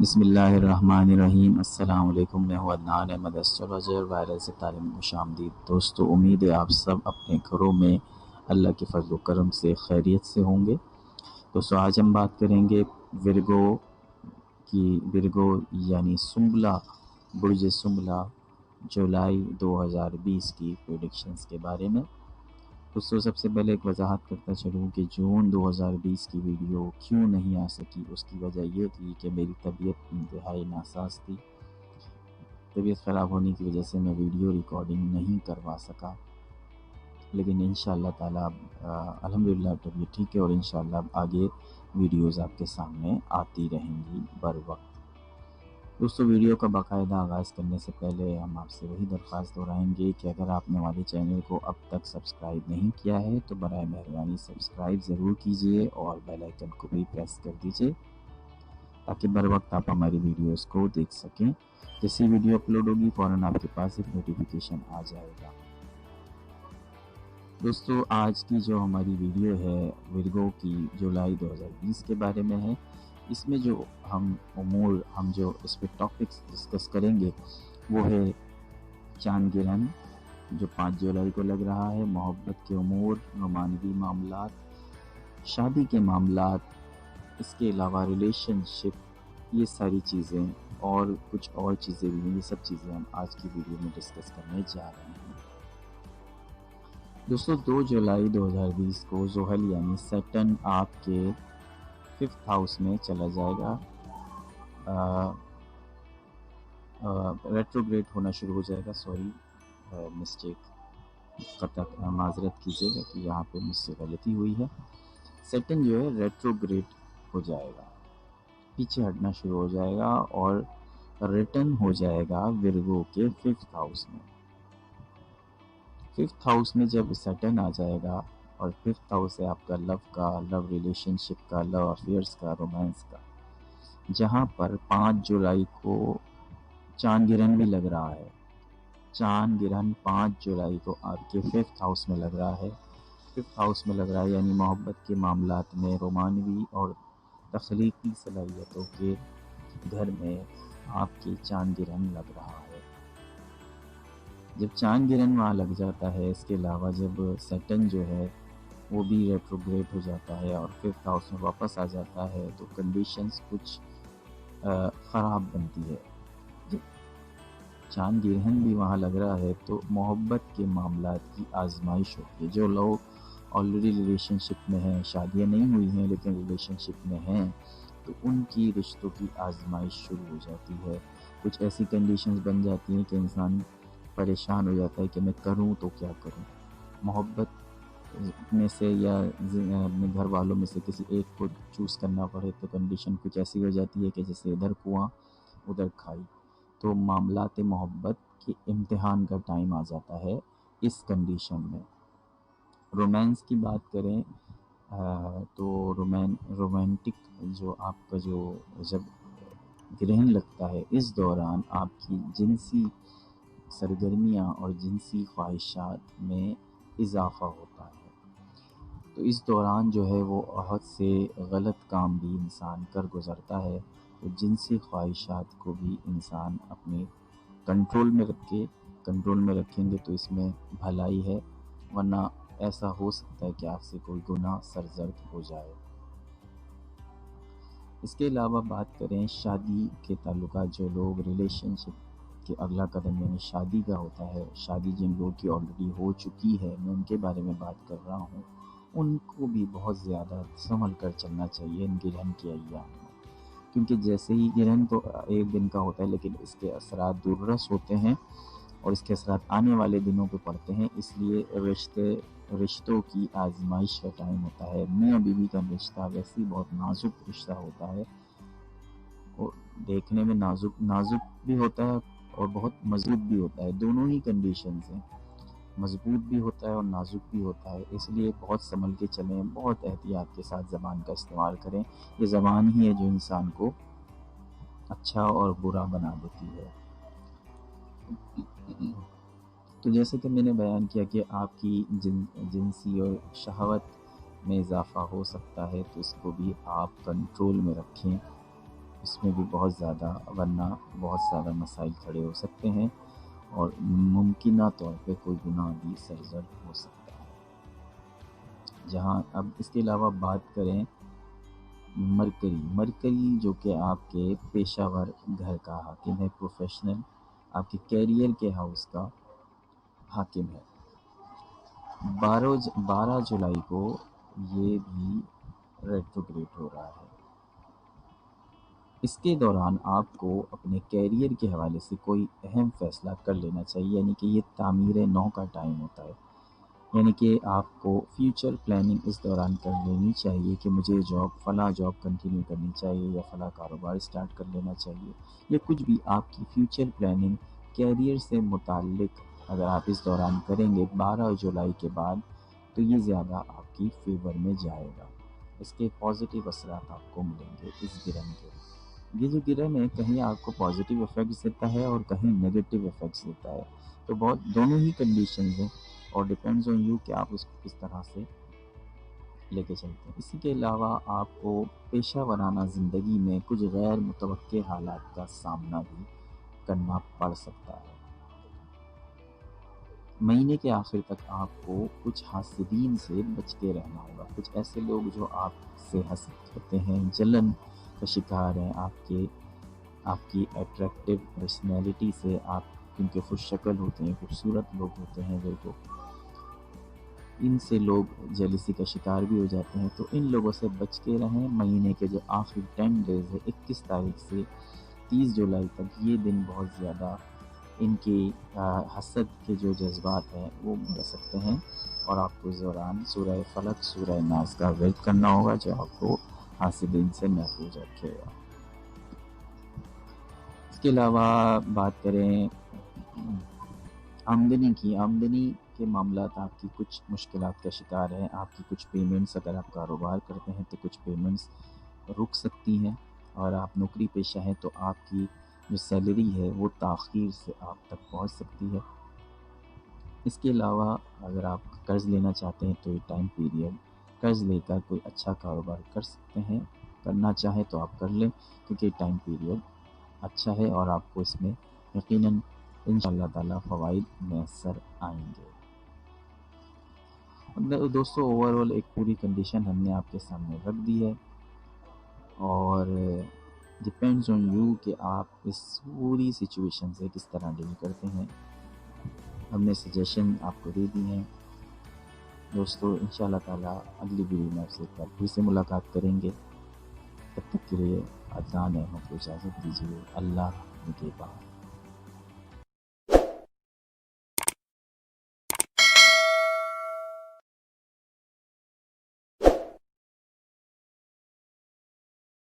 बिस्मिल्लाहिर्रहमानिर्रहीम। अस्सलाम वालेकुम। मैं हूँ अदनान अहमद एस्ट्रोलॉजर। वायरल से तालीम में खुशामदीद। दोस्तों, उम्मीद है आप सब अपने घरों में अल्लाह के फजल करम से खैरियत से होंगे। दोस्तों, आज हम बात करेंगे विरगो यानी सुंबला, बुर्ज सुंबला जुलाई 2020 की प्रेडिक्शंस के बारे में। दोस्तों, सबसे पहले एक वजाहत करता चलूँ कि जून 2020 की वीडियो क्यों नहीं आ सकी। उसकी वजह ये थी कि मेरी तबीयत इंतहाई नासाज थी। तबीयत ख़राब होने की वजह से मैं वीडियो रिकॉर्डिंग नहीं करवा सका, लेकिन इंशाअल्लाह ताला अल्हम्दुलिल्लाह तबीयत ठीक है और इंशाअल्लाह आगे वीडियोज़ आपके सामने आती रहेंगी बर वक्त। दोस्तों, वीडियो का बाकायदा आगाज़ करने से पहले हम आपसे वही दरख्वास्त दोहराएंगे कि अगर आपने हमारे चैनल को अब तक सब्सक्राइब नहीं किया है तो बराए मेहरबानी सब्सक्राइब ज़रूर कीजिए और बेल आइकन को भी प्रेस कर दीजिए ताकि बर वक्त आप हमारी वीडियोस को देख सकें। जैसी वीडियो अपलोड होगी फ़ौरन आपके पास एक नोटिफिकेशन आ जाएगा। दोस्तों, आज की जो हमारी वीडियो है विरगो की जुलाई 2020 के बारे में है। इसमें जो हम जो इस पर टॉपिक्स डिस्कस करेंगे वो है चांद गिरहन जो 5 जुलाई को लग रहा है, मोहब्बत के उमूर, रोमानवी मामलात, शादी के मामलात, इसके अलावा रिलेशनशिप, ये सारी चीज़ें और कुछ और चीज़ें भी हैं। ये सब चीज़ें हम आज की वीडियो में डिस्कस करने जा रहे हैं। दोस्तों, 2 जुलाई 2020 को ज़ोहल यानी सैटर्न आपके 5th हाउस में चला जाएगा। रेट्रोग्रेड होना शुरू हो जाएगा। माजरत कीजिएगा कि यहाँ पे मुझसे गलती हुई है। सैटर्न जो है रेट्रोग्रेड हो जाएगा, पीछे हटना शुरू हो जाएगा और रिटर्न हो जाएगा विरगो के 5th हाउस में। 5th हाउस में जब सैटर्न आ जाएगा और 5th हाउस है आपका लव का, लव रिलेशनशिप का, लव अफेयर्स का, रोमांस का, जहाँ पर 5 जुलाई को चांद गिरहन भी लग रहा है। चांद गिरहन 5 जुलाई को आपके 5th हाउस में लग रहा है। 5th हाउस में लग रहा है यानी मोहब्बत के मामलात में, रोमानवी और तख्लीकी सलाहियतों के घर में आपकी चांद गिरहन लग रहा है। जब चांद गिरहन वहाँ लग जाता है, इसके अलावा जब सैटर्न जो है वो भी रेट्रोग्रेड हो जाता है और 5th हाउस में वापस आ जाता है, तो कंडीशंस कुछ ख़राब बनती है। जब चांद गिरहन भी वहाँ लग रहा है तो मोहब्बत के मामलात की आजमाइश होती है। जो लोग ऑलरेडी रिलेशनशिप में हैं, शादियाँ नहीं हुई हैं लेकिन रिलेशनशिप में हैं, तो उनकी रिश्तों की आजमाइश शुरू हो जाती है। कुछ ऐसी कंडीशंस बन जाती हैं कि इंसान परेशान हो जाता है कि मैं करूं तो क्या करूं। मोहब्बत में से या अपने घर वालों में से किसी एक को चूज़ करना पड़े तो कंडीशन कुछ ऐसी हो जाती है कि जैसे इधर कुआं उधर खाई। तो मामलात मोहब्बत के इम्तिहान का टाइम आ जाता है इस कंडीशन में। रोमांस की बात करें तो रोमांटिक जो आपका जब ग्रहण लगता है, इस दौरान आपकी जिनसी सरगर्मियाँ और जिनसी ख्वाहिशात में इजाफ़ा होता है। तो इस दौरान जो है वो बहुत से गलत काम भी इंसान कर गुज़रता है। तो जिनसी ख्वाहिशात को भी इंसान अपने कंट्रोल में रखेंगे तो इसमें भलाई है, वरना ऐसा हो सकता है कि आपसे कोई गुनाह सरजद हो जाए। इसके अलावा बात करें शादी के ताल्लुकात, जो लोग रिलेशनशिप के अगला कदम यानी शादी का होता है, शादी जिन लोगों की ऑलरेडी हो चुकी है, मैं उनके बारे में बात कर रहा हूँ, उनको भी बहुत ज़्यादा संभल कर चलना चाहिए इन गिरहन के अय्याम में। क्योंकि जैसे ही गिरहन तो एक दिन का होता है लेकिन इसके असरात दूररस होते हैं और इसके असरात आने वाले दिनों पे पड़ते हैं। इसलिए रिश्तों की आजमाइश का टाइम होता है। मियाँ बीवी का रिश्ता वैसे ही बहुत नाजुक रिश्ता होता है और देखने में नाजुक भी होता है और बहुत मजबूत भी होता है। दोनों ही कंडीशंस हैं, मजबूत भी होता है और नाजुक भी होता है। इसलिए बहुत संभल के चलें, बहुत एहतियात के साथ ज़बान का इस्तेमाल करें। ये ज़बान ही है जो इंसान को अच्छा और बुरा बना देती है। तो जैसे कि मैंने बयान किया कि आपकी जिनसी और शहवत में इजाफ़ा हो सकता है, तो इसको भी आप कंट्रोल में रखें। اس میں بھی بہت زیادہ، ورنہ بہت زیادہ مسائل کھڑے ہو سکتے ہیں اور ممکنہ طور پہ کوئی گناہ بھی سرزد ہو سکتا ہے۔ جہاں اب اس کے علاوہ بات کریں مرکری جو کہ آپ کے پیشہ ور گھر کا حاکم ہے، پروفیشنل، آپ کے کیریئر کے ہاؤس کا حاکم ہے۔ 12 جولائی کو یہ بھی ریٹروگریڈ ہو رہا ہے۔ اس کے دوران آپ کو اپنے کیریئر کے حوالے سے کوئی اہم فیصلہ کر لینا چاہیے، یعنی کہ یہ تعمیر نو کا ٹائم ہوتا ہے، یعنی کہ آپ کو فیوچر پلاننگ اس دوران کر لینی چاہیے کہ مجھے فلاں جاب کنٹینیو کرنی چاہیے یا فلاں کاروبار سٹارٹ کر لینا چاہیے، یا کچھ بھی آپ کی فیوچر پلاننگ کیریئر سے متعلق اگر آپ اس دوران کریں گے 12 جولائی کے بعد، تو یہ زیادہ آپ کی فیور میں جائے گا۔ اس کے پازیٹیو اثرات آپ کو ملیں گے اس گرہن کے۔ یہ جو گرہن ہے کہیں آپ کو پازیٹیو ایفیکٹس دیتا ہے اور کہیں نیگیٹو ایفیکٹس دیتا ہے، تو دونوں ہی کنڈیشنز ہیں اور ڈیپینڈز آن یو کہ آپ اس کو کس طرح سے لے کے چلتے ہیں۔ اسی کے علاوہ آپ کو پیشہ ورانہ زندگی میں کچھ غیر متوقع حالات کا سامنا بھی کرنا پڑ سکتا ہے۔ مہینے کے آخر تک آپ کو کچھ حاسدین سے بچ کے رہنا ہوگا، کچھ ایسے لوگ جو آپ سے حسد کرتے ہیں، جلن کا شکار ہیں آپ کی اٹریکٹیو پرسنالٹی سے، آپ کیونکہ خوش شکل ہوتے ہیں، خوبصورت لوگ ہوتے ہیں جو ان سے لوگ جیلسی کا شکار بھی ہو جاتے ہیں، تو ان لوگوں سے بچ کے رہیں۔ مہینے کے جو آخری 10 ڈیز ہے 21 تاریخ سے 30 جولائی تک، یہ دن بہت زیادہ ان کی حسد کے جو جذبات ہیں وہ بڑھ سکتے ہیں، اور آپ کو اس دوران سورہ فلق، سورہ ناس کا ورد کرنا ہوگا جو آپ کو حاسدین سے محفوظ رکھے گا۔ اس کے علاوہ بات کریں آمدنی کے معاملات، آپ کی کچھ مشکلات کا شکار ہیں۔ آپ کی کچھ پیمنٹس، اگر آپ کاروبار کرتے ہیں تو کچھ پیمنٹس رک سکتی ہیں، اور آپ نوکری پیشہ ہیں تو آپ کی جو سیلری ہے وہ تاخیر سے آپ تک پہنچ سکتی ہے۔ اس کے علاوہ اگر آپ قرض لینا چاہتے ہیں تو یہ ٹائم پیریڈ، قرض لے کر کوئی اچھا کاروبار کر سکتے ہیں، کرنا چاہیں تو آپ کر لیں، کیونکہ ٹائم پیریڈ اچھا ہے اور آپ کو اس میں یقیناً انشاءاللہ تعالی فوائد میسر آئیں گے۔ دوستو اوورآل ایک پوری کنڈیشن ہم نے آپ کے سامنے رکھ دی ہے، اور ڈیپینڈز آن یو کہ آپ اس پوری سچویشن سے کس طرح ڈیل کرتے ہیں۔ ہم نے سجیشن آپ کو دے دی ہیں۔ دوستو انشاءاللہ تعالی اگلی ویڈیو میں آپ سے ایک بار پھر سے ملاقات کریں گے، تب تک کے لیے عدنان احمد کو اجازت دیجیے۔ اللہ نگہبان۔